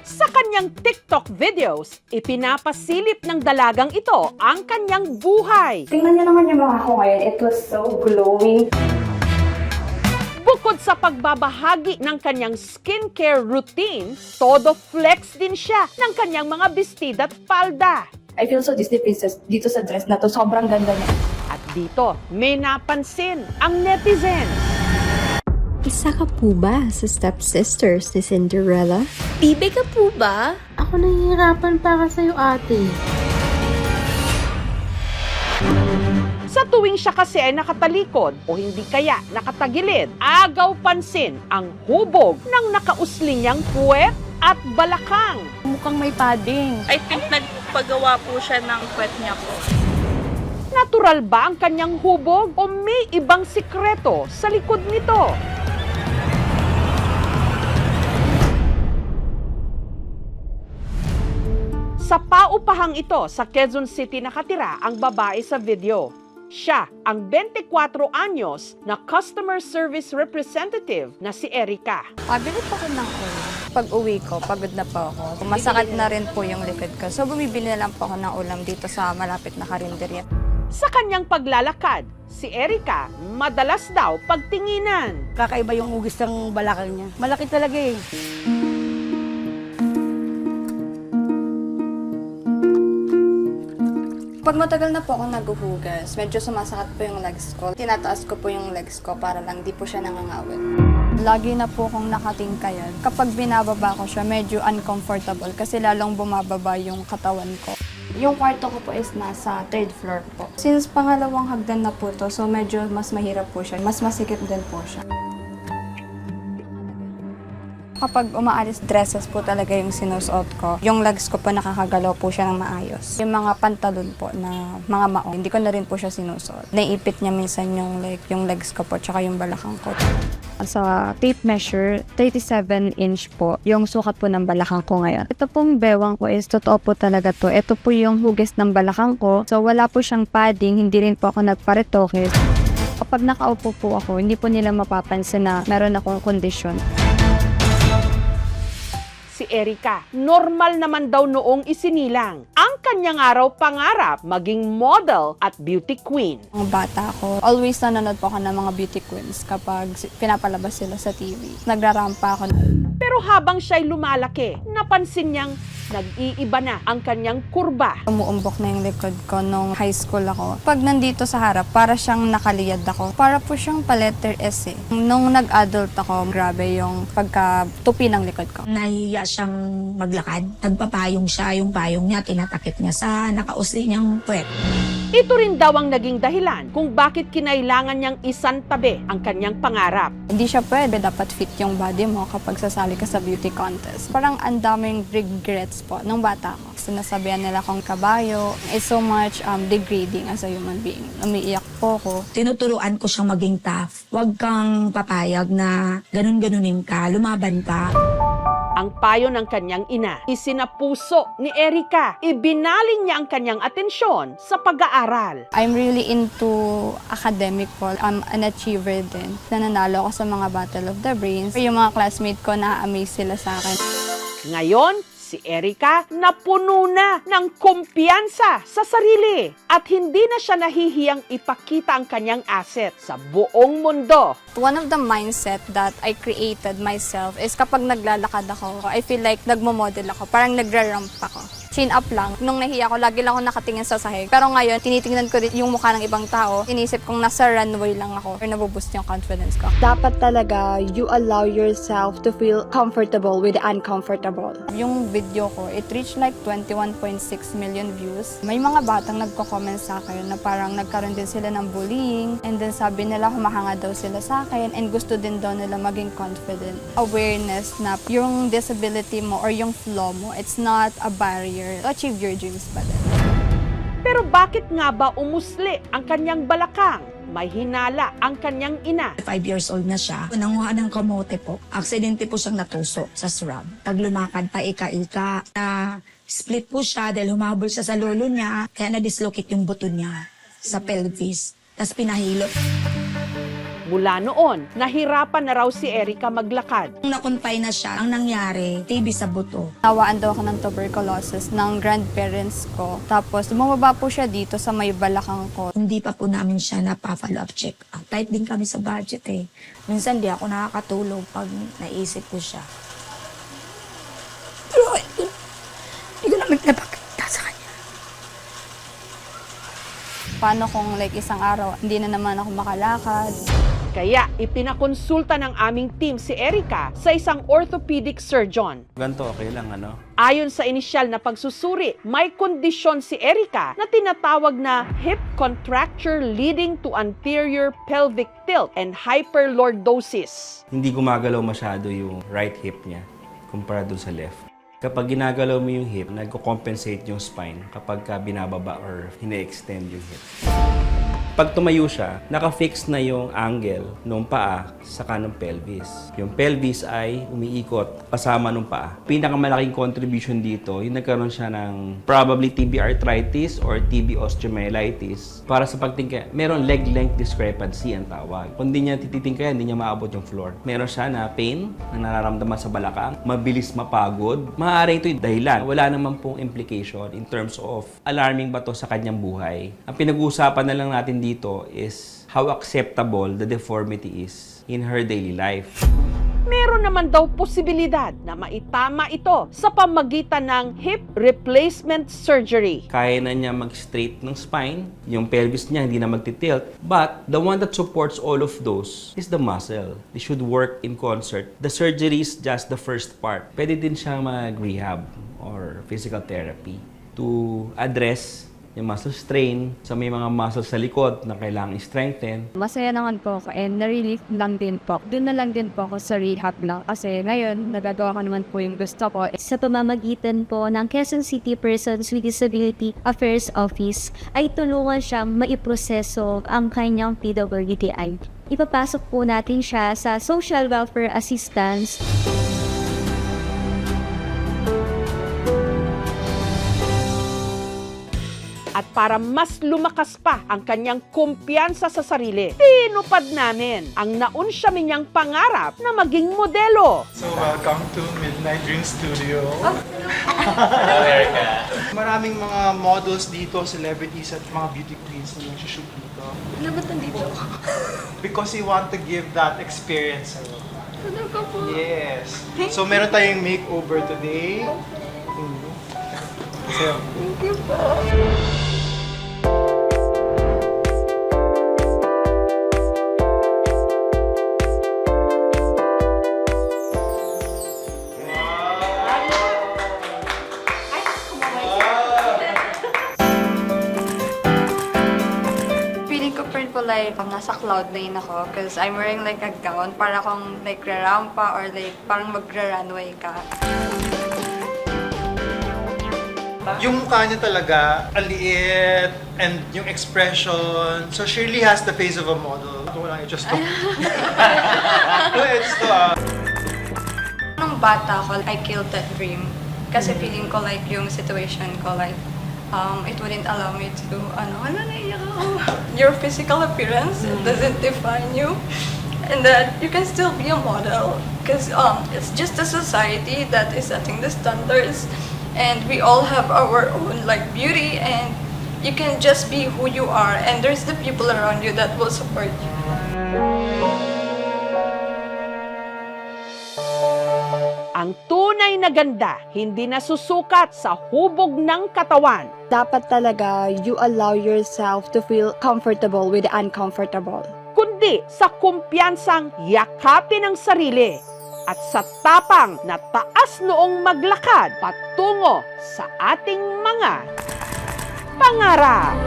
Sa kanyang TikTok videos, ipinapasilip ng dalagang ito ang kanyang buhay. Tingnan niyo naman yung mukha ko ngayon. It was so glowing. Bukod sa pagbabahagi ng kanyang skincare routine, todo flex din siya ng kanyang mga bestida at palda. I feel so Disney princess dito sa dress na to. Sobrang ganda niya. At dito, may napansin ang netizens. Isa ka po ba sa stepsisters ni Cinderella? Bibe ka po ba? Ako nahihirapan para sa'yo, ate. Sa tuwing siya kasi ay nakatalikod o hindi kaya nakatagilid, agaw pansin ang hubog ng nakausli niyang puwet at balakang. Mukhang may padding. I think nagpagawa po siya ng kwet niya po. Natural ba ang kanyang hubog o may ibang sikreto sa likod nito? Sa paupahang ito sa Quezon City nakatira ang babae sa video. Siya ang 24 anyos na customer service representative na si Erica. Pabili po ako ng ulam. Pag uwi ko, pagod na po ako. Masakit na rin po yung likod ko. So bumibili na lang po ako ng ulam dito sa malapit na karinderya. Sa kanyang paglalakad, si Erica madalas daw pagtinginan. Kakaiba yung hugis ng balakang niya. Malaki talaga eh. Pag matagal na po ako naghuhugas, medyo sumasakit po yung legs ko. Tinataas ko po yung legs ko para lang di po siya nangangawit. Lagi na po akong nakatingkayan. Kapag binababa ko siya, medyo uncomfortable kasi lalong bumababa yung katawan ko. Yung kwarto ko po is nasa 3rd floor po. Since pangalawang hagdan na po to, so medyo mas mahirap po siya. Mas masikip din po siya. Kapag umaalis, dresses po talaga yung sinusuot ko. Yung legs ko po nakakagalaw po siya ng maayos. Yung mga pantalon po na mga maong, hindi ko na rin po siya sinusuot. Naiipit niya minsan yung legs ko po, tsaka yung balakang ko. Sa tape measure, 37-inch po yung sukat po ng balakang ko ngayon. Ito pong bewang ko is totoo po talaga to. Ito po yung hugis ng balakang ko. So wala po siyang padding, hindi rin po ako nagparetoke. Kapag nakaupo po ako, hindi po nila mapapansin na meron akong kondisyon. Si Erica, normal naman daw noong isinilang. Ang kanyang araw pangarap maging model at beauty queen. Ang bata ko, always nanonood po ako ng mga beauty queens kapag pinapalabas sila sa TV. Nagrarampa ako. Pero habang siya'y lumalaki, napansin niyang nag-iiba na ang kanyang kurba. Umuumbok na yung likod ko nung high school ako. Pag nandito sa harap, para siyang nakaliyad ako. Para po siyang pa-letter S eh. Nung nag-adult ako, grabe yung pagka-tupi ng likod ko. Nahiya siyang maglakad. Nagpapayong siya, yung payong niya, tinatakip niya sa nakausli niyang puwet. Ito rin daw ang naging dahilan kung bakit kinailangan niyang isantabi ang kanyang pangarap. Hindi siya pwede, dapat fit yung body mo kapag sasali ka sa beauty contest. Parang ang daming regrets po nung bata ko. Sinasabihan nila akong kabayo. It's so much degrading as a human being. Umiiyak po ko. Tinuturuan ko siyang maging tough. Huwag kang papayag na ganun-ganunin ka, lumaban ka. Ang payo ng kanyang ina, isinapuso ni Erica. Ibinaling niya ang kanyang atensyon sa pag-aaral. I'm really into academic po. I'm an achiever din. Nananalo ako sa mga Battle of the Brains. Yung mga classmate ko, na-amaze sila sa akin. Ngayon, si Erica napuno na ng kumpiyansa sa sarili at hindi na siya nahihiyang ipakita ang kanyang asset sa buong mundo. One of the mindset that I created myself is kapag naglalakad ako, I feel like nagmo-model ako, parang nagra-ramp ako. Chin up lang. Nung nahiya ako, lagi lang ako nakatingin sa sahig. Pero ngayon, tinitingnan ko rin yung mukha ng ibang tao. Inisip kong nasa runway lang ako or nabuboost yung confidence ko. Dapat talaga you allow yourself to feel comfortable with the uncomfortable. Yung video ko, it reached like 21.6 million views. May mga batang nagko-comment sa akin na parang nagkaroon din sila ng bullying and then sabi nila humahanga daw sila sa akin and gusto din daw nila maging confident. Awareness na yung disability mo or yung flaw mo, it's not a barrier to achieve your dreams pa din. Pero bakit nga ba umusli ang kanyang balakang? May hinala ang kanyang ina. 5 years old na siya. Nanguha ng kamote po. Aksidente po siyang natuso sa shrub. Pag lumakad pa ika-ika, na split po siya dahil humabol siya sa lolo niya. Kaya na-dislocate yung buto niya sa pelvis. Tapos pinahilot. Mula noon, nahirapan na raw si Erica maglakad. Nung nakumpay na siya, ang nangyari, TB sa buto. Nawaan daw ako ng tuberculosis ng grandparents ko. Tapos, bumaba po siya dito sa may balakang ko. Hindi pa po namin siya napapa-follow up check. Tight din kami sa budget eh. Minsan di ako nakakatulog pag naisip ko siya. Pero hindi ko naman napakita sa kanya. Paano kung like isang araw, hindi na naman ako makalakad? Kaya ipinakonsulta ng aming team si Erica sa isang orthopedic surgeon. Ganto, okay lang, ano? Ayon sa inisyal na pagsusuri, may kondisyon si Erica na tinatawag na hip contracture leading to anterior pelvic tilt and hyperlordosis. Hindi gumagalaw masyado yung right hip niya kumpara dun sa left. Kapag ginagalaw mo yung hip, nagko-compensate yung spine kapag ka binababa or hine-extend yung hip. Pag tumayo siya, naka-fix na yung angle ng paa sa kanang pelvis. Yung pelvis ay umiikot kasama ng paa. Pinakamalaking contribution dito, yung nagkaroon siya ng probably TB arthritis or TB osteomyelitis. Para sa pagtingkaya, meron leg length discrepancy ang tawag. Kung hindi niya tititingkayan, hindi niya maabot yung floor. Meron siya na pain na nararamdaman sa balakang, mabilis mapagod. Maaaring ito yung dahilan. Wala naman pong implication in terms of alarming ba to sa kanyang buhay. Ang pinag-uusapan na lang natin dito is how acceptable the deformity is in her daily life. Meron naman daw posibilidad na maitama ito sa pamagitan ng hip replacement surgery. Kaya na niya mag-straight ng spine, yung pelvis niya hindi na magtitilt, but the one that supports all of those is the muscle. They should work in concert. The surgery is just the first part. Pwede din siya mag-rehab or physical therapy to address yung muscle strain sa may mga muscles sa likod na kailangang i-strengthen. Masaya naman po ako and na-relief lang din po. Doon na lang din po ako sa rehab lang kasi ngayon nagagawa ko naman po yung gusto ko. Sa pamamagitan po ng Quezon City Persons with Disability Affairs Office ay tulungan siyang maiproseso ang kanyang PWDI. Ipapasok po natin siya sa Social Welfare Assistance. At para mas lumakas pa ang kanyang kumpiyansa sa sarili, tinupad namin ang naunsyami niyang pangarap na maging modelo. So welcome to Midnight Dream Studio. Hello, Erica. Maraming mga models dito, celebrities at mga beauty queens na nag-shoot dito. Ano ba't nandito? Because we want to give that experience. Yes. So meron tayong makeover today. So, Thank you po. Feeling ko pa rin po like nasa cloud nine ako because I'm wearing like a gown para akong like rarampa or like parang magra-runway ka. yung mukha niya talaga, aliit, and yung expression. So she really has the face of a model. Ito lang, just to. Nung bata ako, I killed that dream. Kasi feeling ko like yung situation ko like, it wouldn't allow me to, naiyak ako. Your physical appearance doesn't define you. And that you can still be a model. Because it's just a society that is setting the standards. And we all have our own like beauty, and you can just be who you are, and there's the people around you that will support you. Ang tunay na ganda, hindi nasusukat sa hubog ng katawan. Dapat talaga you allow yourself to feel comfortable with the uncomfortable. Kundi sa kumpiyansang yakapin ang sarili at sa tapang na taas noong maglakad patungo sa ating mga pangarap.